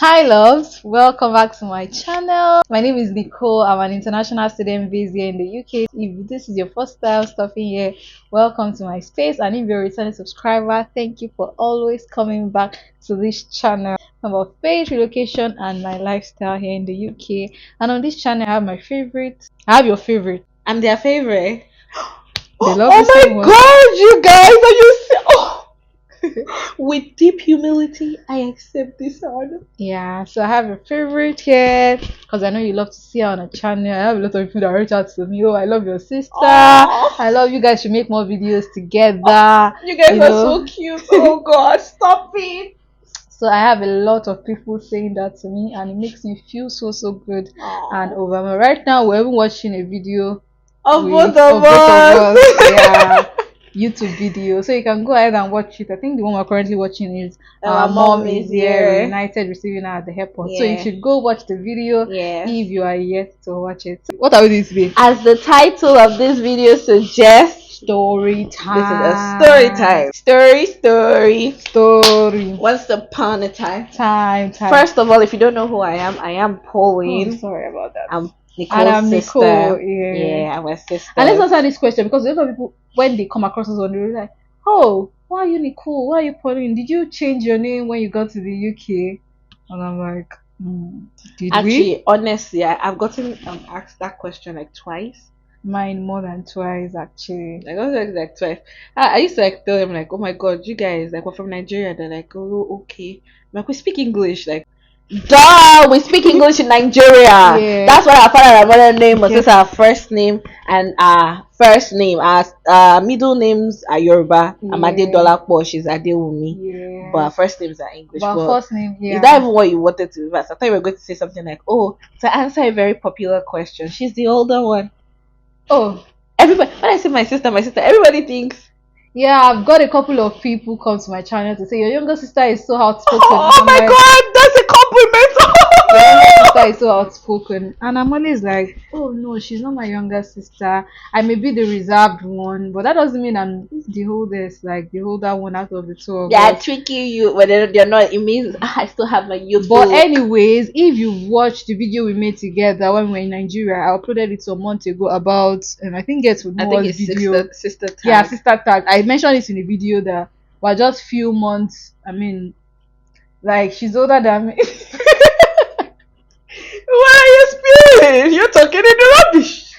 Hi loves, welcome back to my channel. My name is Nicole. I'm an international student based here in the UK. If this is your first time stopping here, welcome to my space, and if you're a returning subscriber, thank you for always coming back to this channel about faith, relocation, and my lifestyle here in the UK. And on this channel I have my favorite. I have your favorite. I'm their favorite. They love Oh the same my one. god, you guys, are you with deep humility, I accept this honor. Yeah, so I have a favorite here because I know you love to see her on a channel. I have a lot of people that reach out to me. Oh, I love your sister. Oh, I love you guys should make more videos together. you guys you are know. so cute. Oh god, stop it. So I have a lot of people saying that to me, and it makes me feel so good and over. Right now, we're even watching a video Of with- both of us. Yeah. YouTube video, so you can go ahead and watch it. I think the one we're currently watching is Our mom is here. Reunited receiving her at the airport. So Yeah. you should go watch the video Yeah. if you are yet to watch it. What are we doing today? As the title of this video suggests, Story time. this is a story time. Story. Once upon a time. time. First of all, if you don't know who I am Oh, Pauline. sorry about that. I'm Nicole's And I'm sister. Nicole. Yeah. Yeah, I'm a sister. And let's answer this question because a lot of people, when they come across us on the road, like, oh, why are you Nicole? Why are you Pauline? Did you change your name when you got to the UK? And I'm like, did we? Actually, honestly, I've gotten asked that question like twice. Mine more than twice, actually. I got asked like twice. I used to like tell them like, oh my god, you guys like we're from Nigeria. They're like, oh okay. I'm like, we speak English. Like, duh, we speak English in Nigeria. Yeah. That's why our father and our mother name was Yeah. just our first name and our first name. Our middle names are Yoruba. Yeah. Amade Dolapo, she's Adewumi. Yeah. But our first names are English. But first name, yeah. Is that even what you wanted to reverse? I thought you were going to say something like, oh, to answer a very popular question, she's the older one. Oh, Everybody, when I say my sister, everybody thinks, yeah, I've got a couple of people come to my channel to say your younger sister is so outspoken. oh I'm my like, god, that's a your younger compliment. sister is so outspoken, and I'm always like, oh no, she's not my younger sister. I may be the reserved one, but that doesn't mean I'm the oldest, like the older one out of the two of Yeah, us. tricking you, but they're not. It means I still have my youth. But anyways, if you watch the video we made together when we were in Nigeria, I uploaded it some months ago about, I think it's I think it's video. sister tag. Yeah, sister tag. I mentioned it in the video that we're just few months. I mean, like she's older than me. Why are you spewing? You're talking in the rubbish.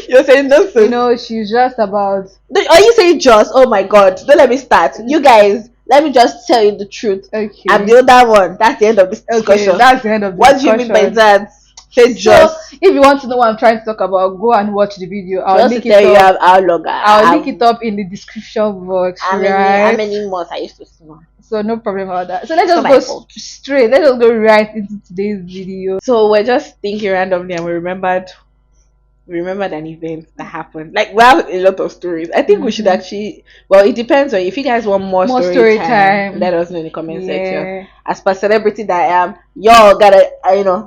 You're saying nonsense. She's just about. Are you saying just? Oh my god! Don't let me start. You guys, let me just tell you the truth. Okay. I'm the older one. That's the end of this discussion. Okay, that's the end of the What do you mean by that? Say So, just. if you want to know what I'm trying to talk about, go and watch the video. I'll Just link to tell it you up. how long I'll link it up in the description box, how right? many months I used to snore. So no problem about that. So let's It's just not go my fault. straight. Let's just go right into today's video. So we're just thinking randomly and we remembered an event that happened. Like, we have a lot of stories. I think we should actually, well, it depends on if you guys want more story time, let us know in the comment section. As per celebrity that I am, y'all gotta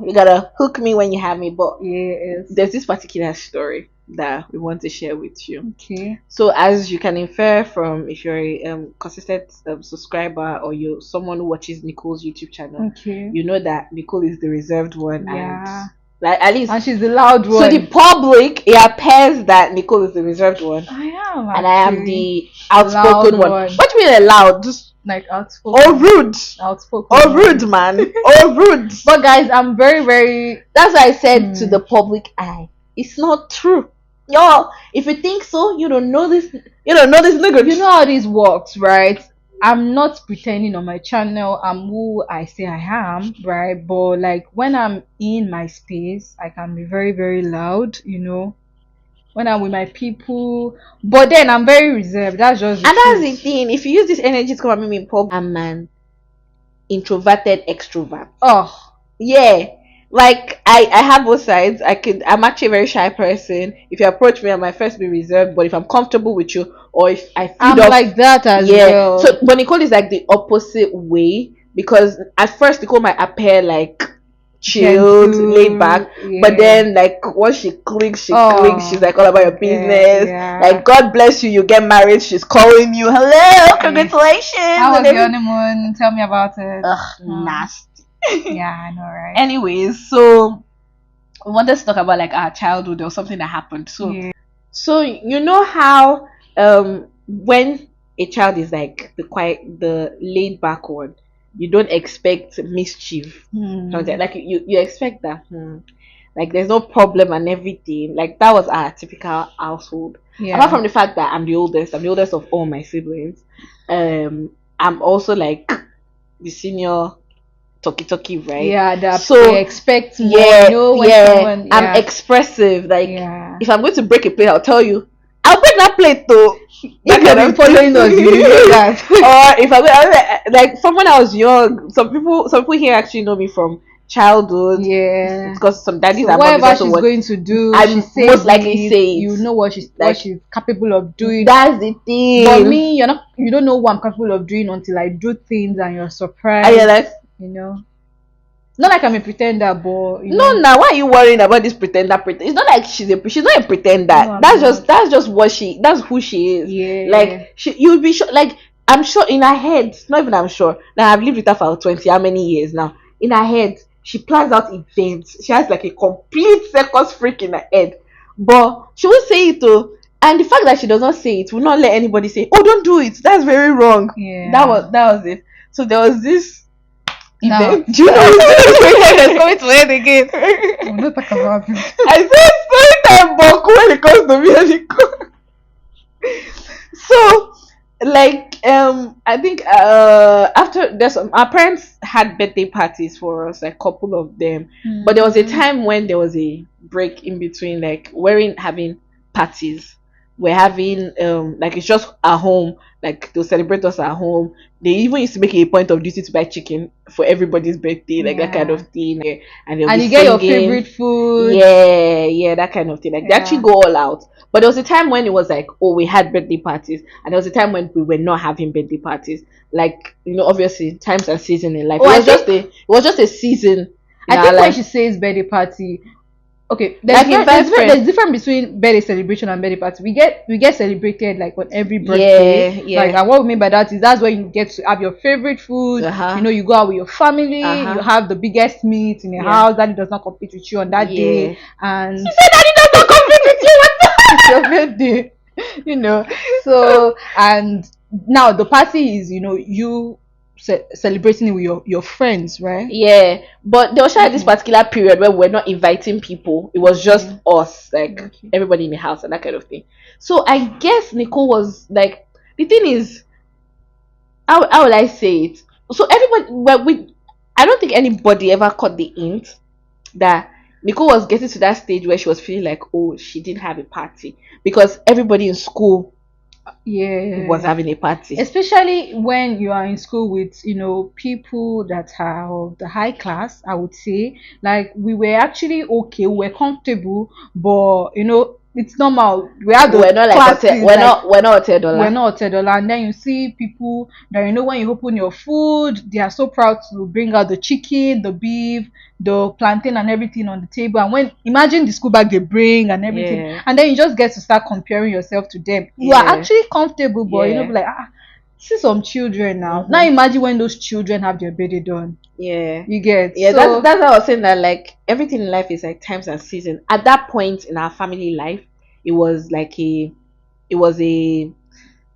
you gotta hook me when you have me. But Yes. there's this particular story that we want to share with you. Okay. So as you can infer from, if you're a consistent subscriber or you're someone who watches Nicole's YouTube channel, Okay. you know that Nicole is the reserved one. Yeah. And like, at least And she's the loud one. to the public, it appears that Nicole is the reserved one, I am. and I am actually the outspoken loud one. What do you mean loud? Just like outspoken. or rude? Outspoken. Or rude, man? Or rude? But guys, I'm very, very. That's why I said to the public eye, it's not true. Y'all, if you think so, you don't know this. You don't know this nigga. You know how this works, right? I'm not pretending on my channel. I'm who I say I am, right? But like when I'm in my space, I can be very, very loud, when I'm with my people. But then I'm very reserved. That's just the And that's the truth. thing. If you use this energy to come at me in public, I'm an introverted extrovert. Oh, Yeah. Like, I have both sides. I'm actually a very shy person. If you approach me, I might first be reserved, but if I'm comfortable with you, or if I feel I'm like that as well. So but Nicole is like the opposite way, because at first Nicole might appear like chilled, Gentle, laid back, yeah. but then like once she clicks, she's like all about your business. yeah. Like, God bless you, you get married, she's calling you, hello, congratulations. How was and your honeymoon? Tell me about it. Ugh, nasty. Yeah, I know, right? Anyways, so we wanted to talk about like our childhood or something that happened. So so you know how when a child is like the laid back one, you don't expect mischief. Like you expect that like there's no problem and everything. Like that was our typical household. Apart from the fact that I'm the oldest of all my siblings. I'm also like the senior talkie, right? Yeah, that so they expect more. Someone, I'm expressive. Like if I'm going to break a plate, I'll tell you, I'll break that plate though. That kind of following us, you know that. Or if I like from when I was young, some people here actually know me from childhood. Yeah, because some daddies and whatever she's going to do, I'm most likely say it. You know what she's capable of doing. That's the thing. But me, you don't know what I'm capable of doing until I do things and you're surprised. You know, not like I'm a pretender, but now why are you worrying about this pretender? It's not like she's not a pretender. No, that's just that's who she is. Yeah, like you'll be sure. Like I'm sure in her head, not even I'm sure. Now I've lived with her for 20 how many years now. In her head, she plans out events. She has like a complete circus freak in her head, but she won't say it though. And the fact that she does not say it will not let anybody say, "Oh, don't do it. That's very wrong." Yeah, that was it. So there was this. Now, do you know it's coming to end again? We'll not talk about it. I said story time, but when it comes to me, so like I think after there's our parents had birthday parties for us, like a couple of them, but there was a time when there was a break in between, like we're having parties. We're having like it's just at home, like they'll celebrate us at home. They even used to make it a point of duty to buy chicken for everybody's birthday, like that kind of thing. And you singing. Get your favorite food. Yeah, that kind of thing. Like they actually go all out. But there was a time when it was like, oh, we had birthday parties, and there was a time when we were not having birthday parties. Like, obviously times and season in life. It was just a season. I think when she says birthday party, okay, there's difference between birthday celebration and birthday party. We get celebrated like on every birthday. Yeah. Like, and what we mean by that is that's when you get to have your favorite food. You go out with your family. You have the biggest meat in the house. Daddy does not compete with you on that day. And she said daddy does not compete with you. It's your birthday. So and now the party is you celebrating it with your friends, right? Yeah, but there was this particular period where we're not inviting people. It was just us, like everybody in the house and that kind of thing. So I guess Nicole was like, the thing is, how will I say it? So everybody, I don't think anybody ever caught the hint that Nicole was getting to that stage where she was feeling like, oh, she didn't have a party, because everybody in school was having a party, especially when you are in school with people that are of the high class. I would say, like, we were actually okay, we were comfortable, but it's normal. We're not like we're not $10. And then you see people that when you open your food, they are so proud to bring out the chicken, the beef, the plantain and everything on the table. And imagine the school bag they bring and everything, and then you just get to start comparing yourself to them. You are actually comfortable, but like, see some children now. Now imagine when those children have their birthday done. You get. So, that's how I was saying that, like, everything in life is like times and season. At that point in our family life, it was a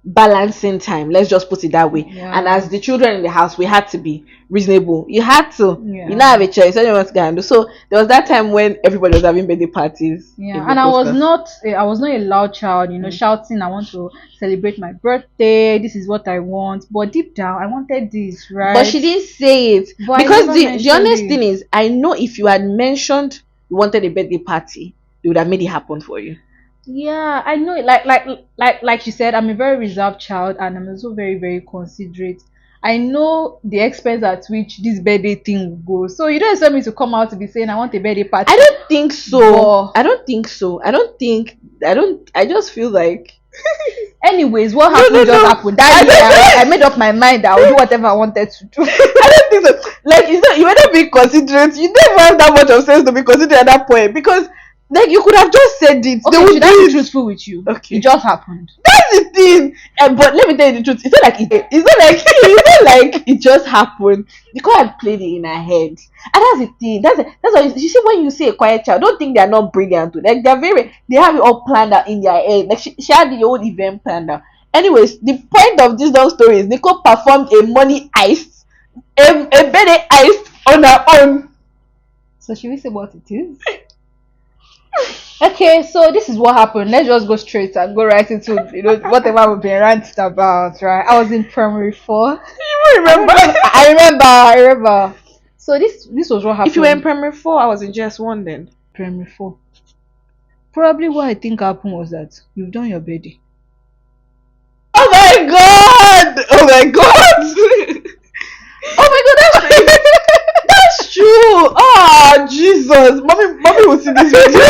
balancing time, let's just put it that way. And as the children in the house, we had to be reasonable. You had to you not have a choice. Anyone's gonna do. So there was that time when everybody was having birthday parties. And I was not a loud child, shouting, I want to celebrate my birthday, this is what I want. But deep down I wanted this, right? But she didn't say it. Because the honest thing is, I know if you had mentioned you wanted a birthday party, they would have made it happen for you. Yeah, I know it. Like she said, I'm a very reserved child, and I'm also very, very considerate. I know the expense at which this birthday thing will go. So you don't expect me to come out to be saying I want a birthday party. I don't think so. I just feel like anyways, what happened happened. That year, I made up my mind that I would do whatever I wanted to do. I don't think so. Like, you might not be considerate. You never have that much of sense to be considerate at that point, because Like, you could have just said it. Okay, They would should I be truthful with you? Okay. It just happened. That's the thing. But let me tell you the truth. It's not like it just happened. Nicole had played it in her head, and that's the thing. That's why you see, when you say a quiet child, don't think they're not brilliant. Like, they have it all planned out in their head. Like, she had the whole event planned out. Anyways, the point of this long story is Nicole performed a money heist, a birthday heist on her own. So should we say what it is? Okay, so this is what happened. Let's just go straight and go right into whatever we've been ranting about, right? I was in primary 4. You remember? I remember. So this was what happened. If you were in primary 4, I was in GS1 then. Primary 4. Probably what I think happened was that you've done your birthday. Oh my god! Oh my god! That's true. Oh Jesus! Mommy will see this video.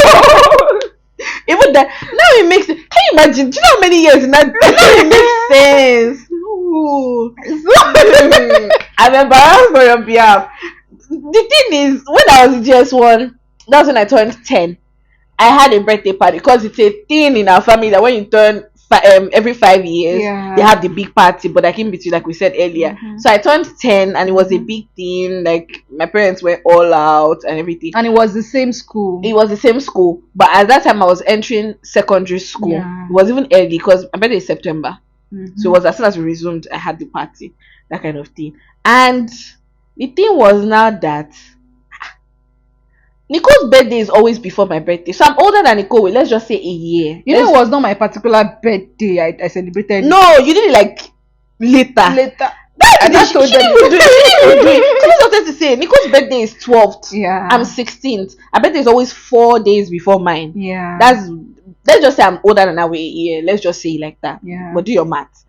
Even that now it makes. Can you imagine? Do you know how many years in that? It makes sense. Ooh. I'm embarrassed for your behalf. The thing is, when I was in GS1, that's when I turned 10. I had a birthday party because it's a thing in our family that when you turn every 5 years, they have the big party, but like in between, like we said earlier. So I turned 10 and it was a big thing. Like, my parents were all out and everything, and it was the same school. But at that time I was entering secondary school. It was even early because my birthday is September. So it was as soon as we resumed, I had the party, that kind of thing. And the thing was now that Nicole's birthday is always before my birthday, so I'm older than Nicole with, let's just say, a year. It was not my particular birthday. I celebrated. No, you did it like later. She wanted to say Nicole's birthday is 12th. I'm 16th. Her birthday is always 4 days before mine. Let's just say I'm older than her with a year. Let's just say it like that. But do your math.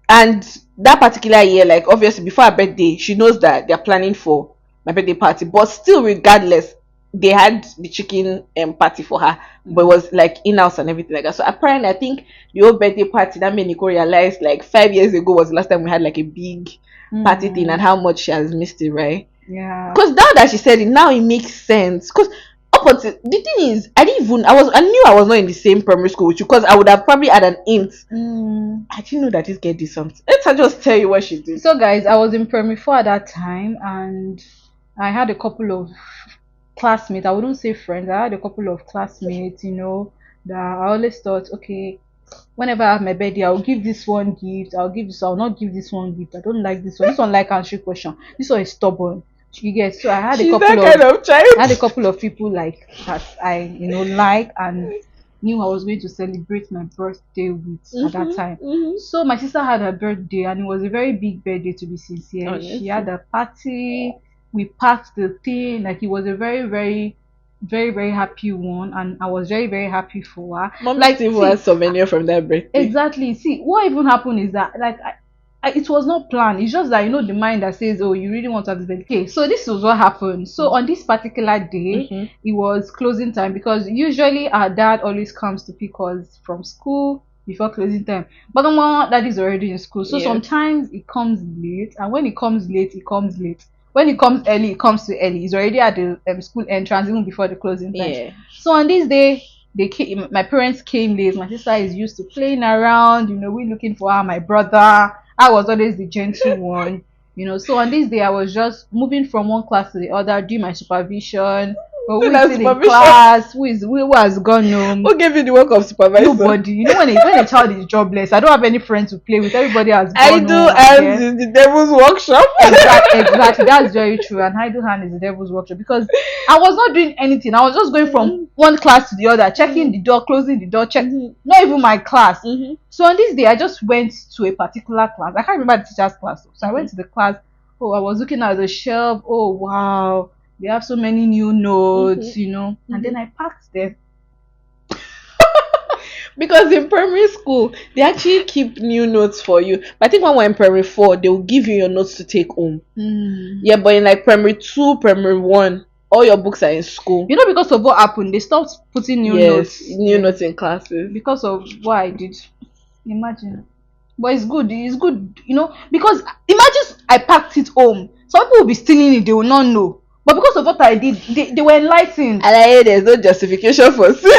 And that particular year, like, obviously before her birthday, she knows that they're planning for my birthday party. But still, regardless, they had the chicken party for her, but it was like in-house and everything like that. So apparently, I think the whole birthday party that made Nicole realize, like, 5 years ago was the last time we had like a big party thing, and how much she has missed it, right? Because now that she said it, now it makes sense. Because up until the thing is, I knew I was not in the same primary school with you, because I would have probably had an hint. I didn't know that this girl did something. Let her just tell you what she did. So guys, I was in primary 4 at that time, and I had a couple of classmates. I wouldn't say friends. I had a couple of classmates, that I always thought, okay, whenever I have my birthday, I'll give this one gift, I'll not give this one gift. I don't like this one. This one like answering question. This one is stubborn. You get. So I had a couple of people like that I like and knew I was going to celebrate my birthday with at that time. So my sister had her birthday, and it was a very big birthday, to be sincere. She had a party. We packed the thing. Like, it was a very, very, very, very happy one, and I was very, very happy for her. Mom, like, even had souvenir from that birthday. Exactly. See, what even happened is that, like, it was not planned. It's just that, the mind that says, oh, you really want to have this birthday. Okay, so this was what happened. So on this particular day, it was closing time, because usually our dad always comes to pick us from school before closing time. But my dad is already in school, so sometimes it comes late, and when it comes late, it comes late. When it comes early, it comes too early. He's already at the school entrance even before the closing time. So on this day, my parents came late. My sister is used to playing around. We looking for her. My brother, I was always the gentle one. So on this day, I was just moving from one class to the other, doing my supervision. Who is still in class? Who has gone home? Who gave you the work of supervisor? Nobody. When a child is jobless, I don't have any friends to play with. Everybody has gone home. Idle hands is the devil's workshop. Exactly. That's very true. And idle hand is the devil's workshop, because I was not doing anything. I was just going from one class to the other, checking the door, closing the door, checking. Not even my class. So on this day, I just went to a particular class. I can't remember the teacher's class. So I went to the class. Oh, I was looking at the shelf. Oh, wow. They have so many new notes, and then I packed them. Because in primary school, they actually keep new notes for you. But I think when we're in primary 4, they will give you your notes to take home. Yeah, but in like primary 2, primary 1, all your books are in school. Because of what happened, they stopped putting new notes. New notes in classes. Because of what I did. Imagine. But it's good, because imagine I packed it home. Some people will be stealing it, they will not know. But because of what I did, they were enlightened. And I hear there's no justification for sin.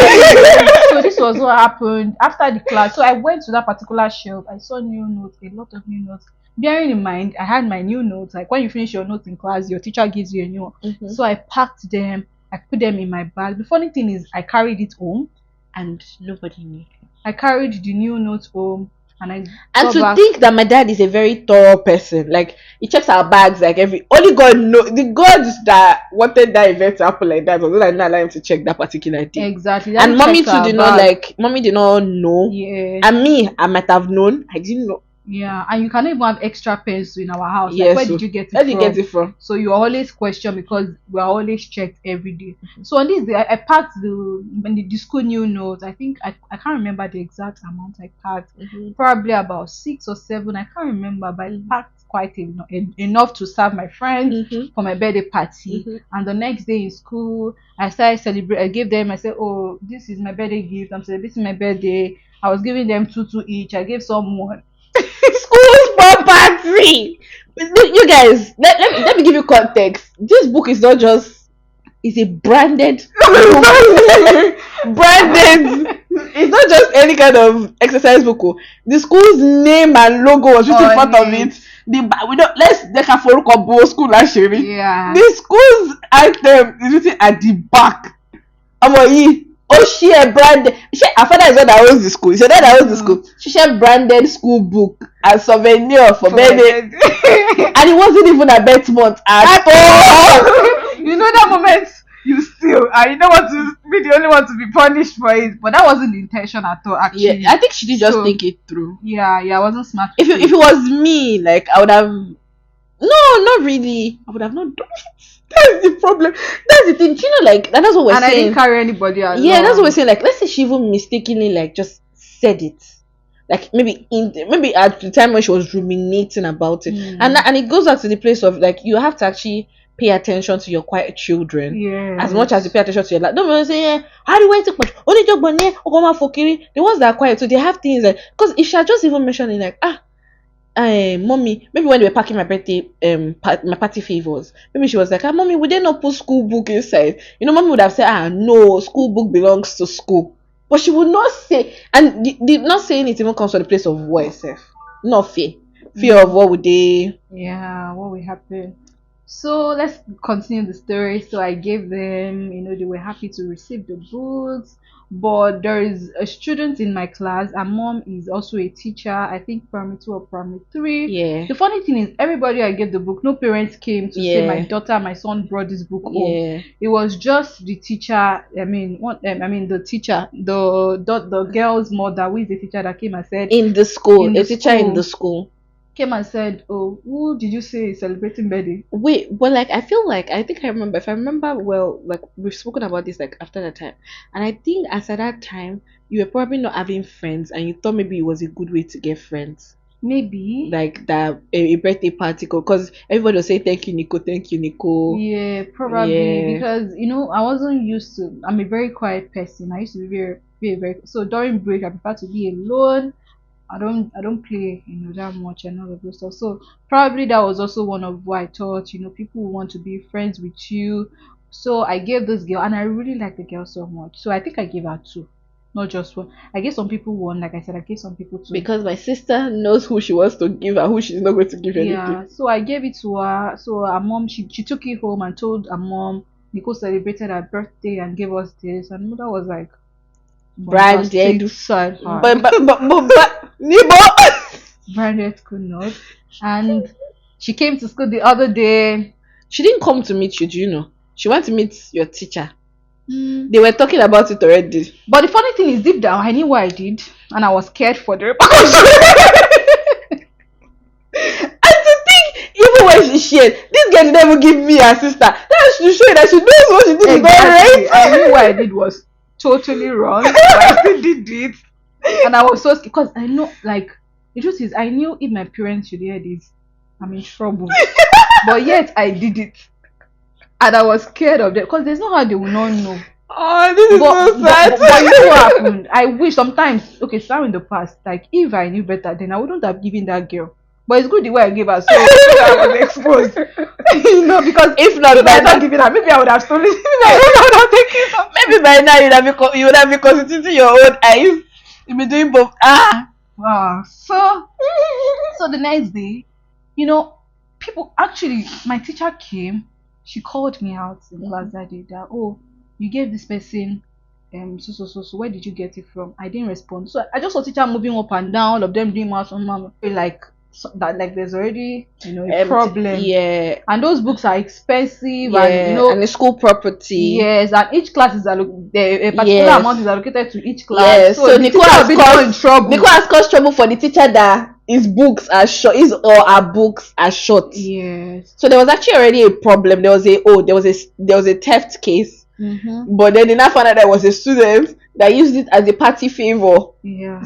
So this was what happened after the class. So I went to that particular shelf. I saw new notes, a lot of new notes. Bearing in mind, I had my new notes. Like when you finish your notes in class, your teacher gives you a new one. So I packed them. I put them in my bag. The funny thing is, I carried it home, and nobody knew. I carried the new notes home. And think that my dad is a very thorough person. Like he checks our bags like only God know the gods that wanted that event to happen like that, but I not allow him to check that particular day. Exactly. And mommy too did not mommy did not know. Yeah. And me, I might have known. I didn't know. Yeah, and you cannot even have extra pens in our house. Like, where did you get it from? Where did you get it from? So you are always questioned because we are always checked every day. So on this day, I packed the school new notes. I think I can't remember the exact amount I packed. Probably about 6 or 7. I can't remember, but I packed quite enough to serve my friends for my birthday party. And the next day in school, I started celebrating. I gave them. I said, "Oh, this is my birthday gift. I'm celebrating my birthday." I was giving them 2 each. I gave someone. School's property. You guys, let me give you context. This book is not just, it's a branded branded. It's not just any kind of exercise book. The school's name and logo was written in front of it. Let's school actually. Yeah. The school's item is written at the back. She a branded. Her father is not that owns the school. She said that owns the school. She shared branded school book as souvenir for birthday, and it wasn't even a bet month at all. You know that moment you steal, and you don't want to be the only one to be punished for it. But that wasn't the intention at all. Actually, yeah, I think she did just think it through. Yeah, I wasn't smart. If it was me, like I would have. No, not really. I would have not done it. That's the problem. That's the thing. You know, like that's what we're saying. And I didn't carry anybody along. Yeah, that's what we're saying. Like, let's say she even mistakenly like just said it. Like maybe at the time when she was ruminating about it, and it goes back to the place of like you have to actually pay attention to your quiet children, as much as you pay attention to your life. Don't say, yeah, how do I take much? Only job money, the ones that are quiet, so they have things like because if she had just even mentioned it like mommy, maybe when they were packing my birthday my party favors, maybe she was like, mommy, would they not put school book inside? You know, mommy would have said, no, school book belongs to school. But she would not say, and the not saying it even comes from the place of voice, not fear of what would they, what will happen. So let's continue the story. So I gave them, they were happy to receive the books. But there is a student in my class. Her mom is also a teacher. I think primary 2 or primary 3. Yeah. The funny thing is, everybody I gave the book, no parents came to say my son brought this book home. Yeah. It was just the teacher. The teacher, the girl's mother, who is the teacher that came and said in the school, in the school. Came and said, "Oh, who did you say is celebrating birthday?" Wait, but like I think I remember. If I remember well, like we've spoken about this like after that time, and I think as at that time you were probably not having friends, and you thought maybe it was a good way to get friends. Maybe like that a birthday party because everybody will say thank you, Nicole. Yeah, probably because I wasn't used to. I'm a very quiet person. I used to be very. So during break, I prefer to be alone. I don't play that much and all of those stuff. So probably that was also one of what I thought. People want to be friends with you. So I gave this girl, and I really like the girl so much. So I think I gave her 2, not just 1. I gave some people 1. Like I said, I gave some people 2 because my sister knows who she wants to give and who she's not going to give anything. Yeah. So I gave it to her. So her mom, she took it home and told her mom Nicole celebrated her birthday and gave us this, and mother was like, branded, but branded could not. And she came to school the other day. She didn't come to meet you, do you know? She went to meet your teacher. They were talking about it already. But the funny thing is, deep down, I knew what I did, and I was scared for the repercussions. And to think, even when she shared, this girl never give me her sister. That's to show that she knows what she did. Exactly. I knew what I did was totally wrong. But I still did it, and I was so scared because I know, like, the truth is, I knew if my parents should hear this, I'm in trouble. But yet I did it, and I was scared of them because there's no how they will not know. Oh, this is so sad. But you know what happened? I wish sometimes, okay, sorry, in the past, like if I knew better, then I wouldn't have given that girl. But But it's good the way I gave her, so I was exposed. Because if not, if I had not given her, maybe I would have stolen it. I would have taken something. Maybe by now you would have been constituting your own eyes. You'd be doing both. Wow. So the next day, people actually, my teacher came. She called me out in class that day that, oh, you gave this person so where did you get it from? I didn't respond. So I just saw teacher moving up and down, all of them doing math on mama. Like that, like there's already a problem. Yeah. And those books are expensive, yeah. and the school property. Yes, and each class is a particular amount is allocated to each class. Yes. So Nicole has trouble. Nicole has caused trouble for the teacher that his books are short, our books are short. Yes. So there was actually already a problem. There was a theft case. Mm-hmm. But then enough found out there was a student that used it as a party favor. Yeah.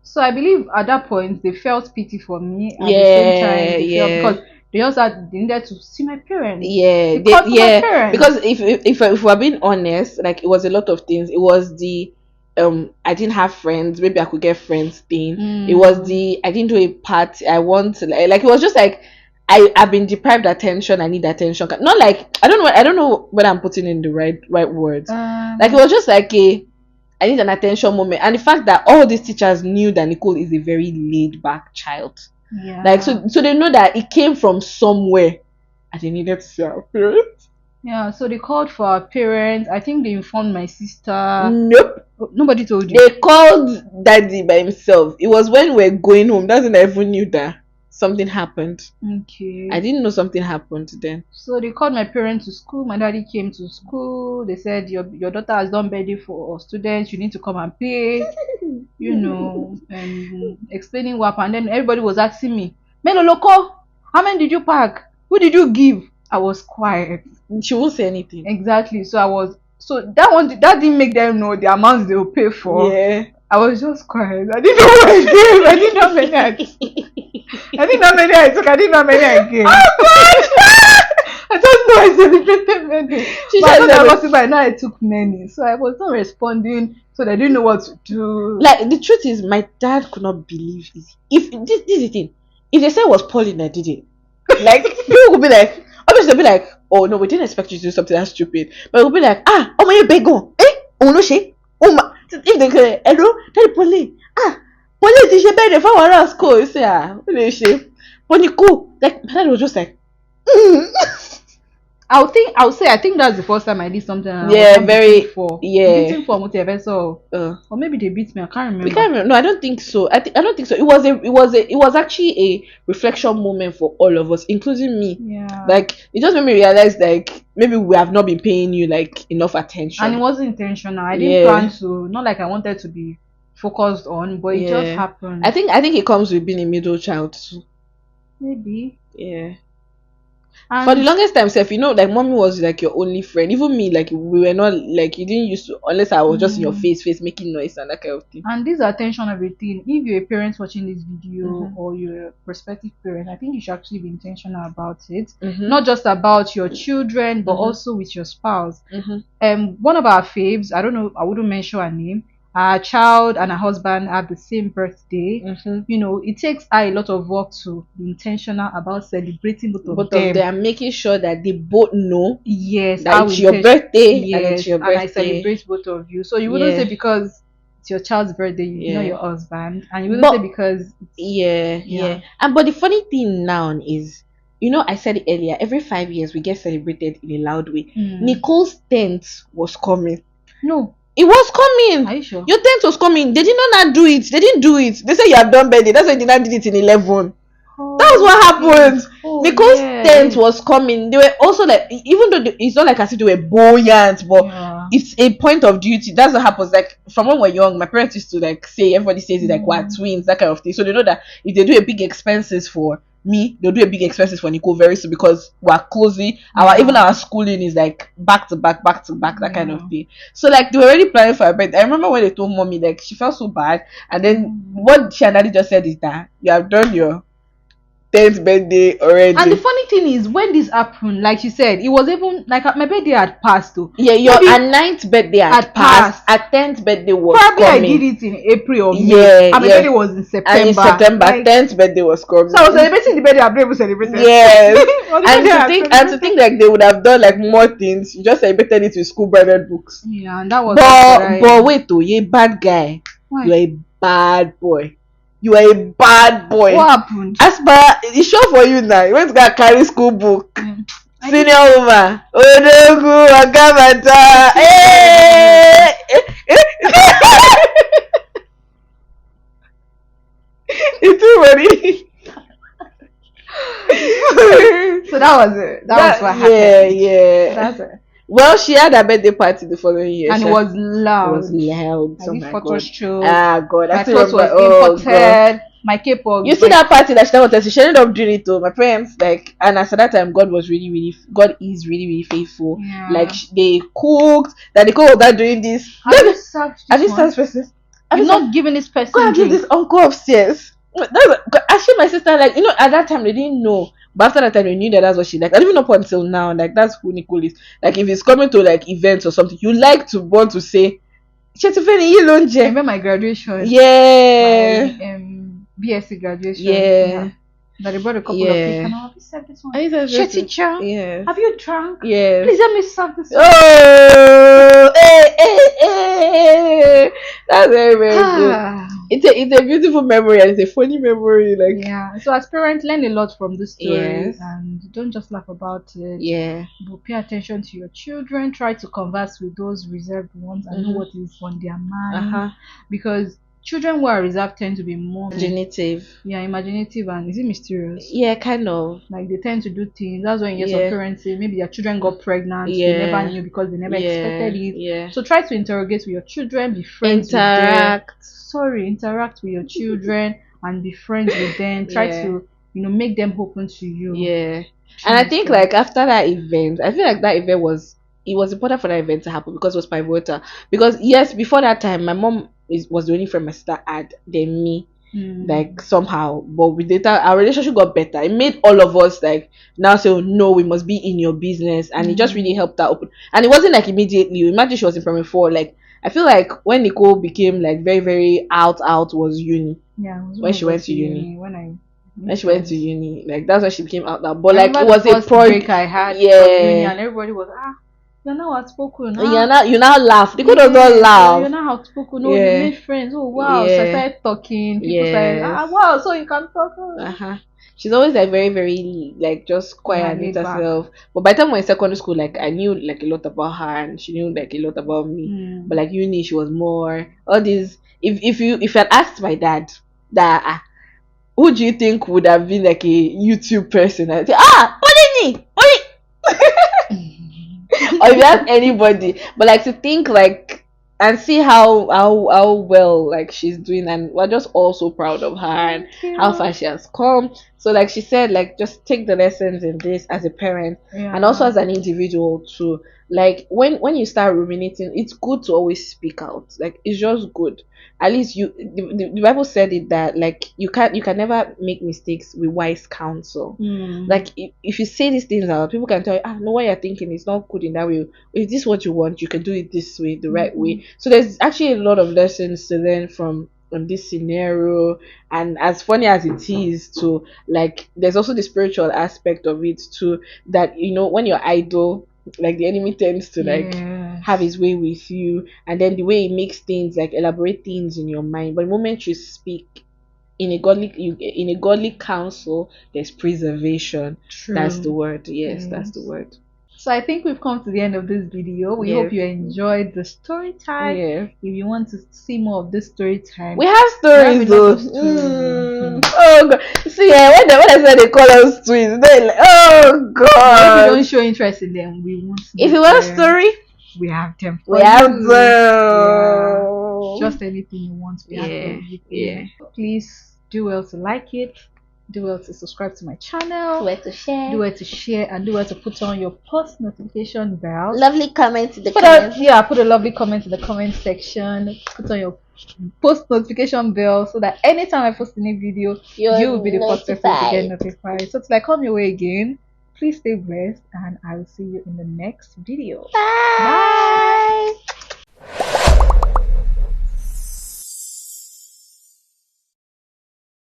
So I believe at that point they felt pity for me. At the same time, because they also needed to see my parents. Yeah, my parents. Because if we're being honest, like it was a lot of things. It was the I didn't have friends. Maybe I could get friends thing. It was the I didn't do a party. I want to like it was just like I've been deprived attention. I need attention. Not like I don't know whether I'm putting in the right words. Like it was just like I need an attention moment. And the fact that all these teachers knew that Nicole is a very laid back child. Yeah. Like so they know that it came from somewhere and they needed to see our parents. Yeah, so they called for our parents. I think they informed my sister. Nope. Nobody told you. They called daddy by himself. It was when we were going home. That's when I even knew that something happened. Okay. I didn't know something happened then. So they called my parents to school. My daddy came to school. They said your daughter has done birthday for students. You need to come and pay. And explaining what happened. And then everybody was asking me, Melo Loco, how many did you pack? Who did you give? I was quiet. She won't say anything. Exactly. So that didn't make them know the amounts they will pay for. Yeah. I was just quiet. I didn't know what I gave. I didn't know how many I took. I didn't know how many I took. I didn't know how many I gave. Oh God! I just know I celebrated many. I know I took many. So I was not responding. So they didn't know what to do. Like the truth is, my dad could not believe it. If this is the thing, if they said it was Pauline that did it, like people would be like, obviously they'll be like, oh no, we didn't expect you to do something that stupid. But it would be like, oh my bego, oh no she, oh my. If they go, hello, tell Pauline, Pauline did she better for our school? You say, what did she? But Nicole, like my dad was just like, I think that's the first time I did something. Beating for or maybe they beat me. I can't remember. We can't remember. No, I don't think so. I don't think so. It was actually a reflection moment for all of us, including me. Yeah. Like it just made me realize like maybe we have not been paying you like enough attention. And it wasn't intentional. I didn't plan to. Not like I wanted to be focused on, but it just happened. I think it comes with being a middle child too. Maybe. Yeah. And for the longest time, Seth, like mommy was like your only friend. Even me, like we were not like you didn't used to unless I was just in your face making noise and that kind of thing. And this attention everything. If you're a parent watching this video or you're a prospective parent, I think you should actually be intentional about it. Not just about your children, but also with your spouse. One of our faves, I don't know, I wouldn't mention her name. Our child and her husband have the same birthday. It takes a lot of work to be intentional about celebrating both of them. And making sure that they both know that it's your birthday and it's your birthday. And I celebrate both of you. So you wouldn't say because it's your child's birthday, you know your husband, and you wouldn't say because And but the funny thing now is, I said it earlier, every 5 years we get celebrated in a loud way. Nicole's 10th was coming. No. It was coming. Are you sure? Your 10th was coming. They did not do it. They didn't do it. They said you have done birthday. That's why they did it in 11. That was what happened. Because 10th was coming. They were also like, even though it's not like as if they were buoyant, but it's a point of duty. That's what happens. Like from when we're young, my parents used to like say, everybody says it like we're twins, that kind of thing. So they know that if they do a big expenses for me, they'll do a big expenses for Nicole very soon because we're closely. Even our schooling is like back to back, that kind of thing. So like they were already planning for a birthday. I remember when they told mommy, like she felt so bad, and then what she and daddy just said is that you have done your 10th birthday already. And the funny thing is, when this happened, like you said, it was even like my birthday had passed too. Yeah, your 9th birthday had passed. Our 10th birthday was probably coming. I did it in April or May. Yeah, and my birthday was in September. And in September, like, 10th birthday was coming. So I was celebrating the birthday I've never celebrated. Yes. and to think like they would have done like more things. You just celebrated it with school branded books. Yeah, and that was. But wait, though, you're a bad guy. Why? You're a bad boy. You are a bad boy. What happened? As per it's sure for you now. You went to go carry school book. Senior woman. Odogu Agamata. Hey! It's too funny. So that was it. That was what happened. Yeah. That's it. Well, she had a birthday party the following year. And it was loud. It was loud. Oh my photos show. Ah, God. My clothes was imported. God. My K-pop. You see that party that she wanted to, she ended up doing it to my parents. Like, and as at that time, God is really faithful. Yeah. Like, they cooked. That Nicole was not doing this. Have you served this person? You're not giving this person. Go and give this uncle upstairs. Actually, my sister, like, at that time they didn't know. But after that time, they knew that that's what she liked. And even up until now, like, that's who Nicole is. Like, if it's coming to, like, events or something, you like to want to say, I remember my graduation. Yeah. My BSc graduation. Yeah. That they brought a couple of people. And have you served this one? Teacher. Yeah. Have you drunk? Yeah. Please let me serve this one. Oh, hey. That's very, very good. It's a beautiful memory and it's a funny memory. Like, yeah. So as parents, learn a lot from this story. Yes. And don't just laugh about it. Yeah. But pay attention to your children. Try to converse with those reserved ones and know what is on their mind. Because children who are reserved tend to be more imaginative. Yeah, imaginative and is it mysterious? Yeah, kind of. Like they tend to do things. That's when you get some parents say maybe their children got pregnant. Yeah. They never knew because they never expected it. Yeah. So try to interrogate with your children, be friends interact with your children and be friends with them. Try to make them open to you. Yeah. And I think like after that event, I feel like that event was important for that event to happen because it was pivotal. Because yes, before that time, my mom was the only friend my sister had than me. Like somehow, but with data, our relationship got better. It made all of us like now say, oh, no, we must be in your business, and it just really helped her open. And it wasn't like immediately. Imagine she was in primary 4. Like I feel like when Nicole became like very, very out was uni. Yeah, when she went to uni. When she went to uni, like that's when she became out now. But like it was a break I had. Yeah, and everybody was you're now outspoken. You now laugh. They could have not laugh. You're now outspoken. No, you made friends. Oh wow. So I started talking. People started wow, so you can talk. She's always like very, very like just quiet with herself. But by the time we were in secondary school, like I knew like a lot about her and she knew like a lot about me. But like uni, she was more all these. If you had asked my dad that who do you think would have been like a YouTube person? I'd say Pauline. Or if you ask anybody, but like to think like and see how well like she's doing, and we're just all so proud of her and how far she has come. So like she said, like just take the lessons in this as a parent and also as an individual too. Like when you start ruminating, it's good to always speak out. Like it's just good. At least the Bible said it that like you can never make mistakes with wise counsel. Like if you say these things out, people can tell you, no, what you're thinking is not good in that way. If this is what you want, you can do it this way, the right way. So there's actually a lot of lessons to learn from this scenario. And as funny as it is to like, there's also the spiritual aspect of it too, that when you're idle, like the enemy tends to like have his way with you, and then the way he makes things like elaborate things in your mind. But the moment you speak in a godly counsel, there's preservation. True. That's the word. Yes, that's the word. So I think we've come to the end of this video. We hope you enjoyed the story time. If you want to see more of this story time, we have stories though. Oh God! See, when I said they call us twins, they're like, oh God! If you don't show interest in them, we won't. If you want a story, we have them. We have them. Yeah. Just anything you want, we have everything. Please do well to like it, Do well to subscribe to my channel. Do well to share. Do well to share, and do well to put on your post notification bell. Lovely comments in the comments. Put a lovely comment in the comment section. Put on your post notification bell so that anytime I post a new video, you will be the first person to get notified. So till I come your way again, please stay blessed, and I will see you in the next video. Bye. Bye.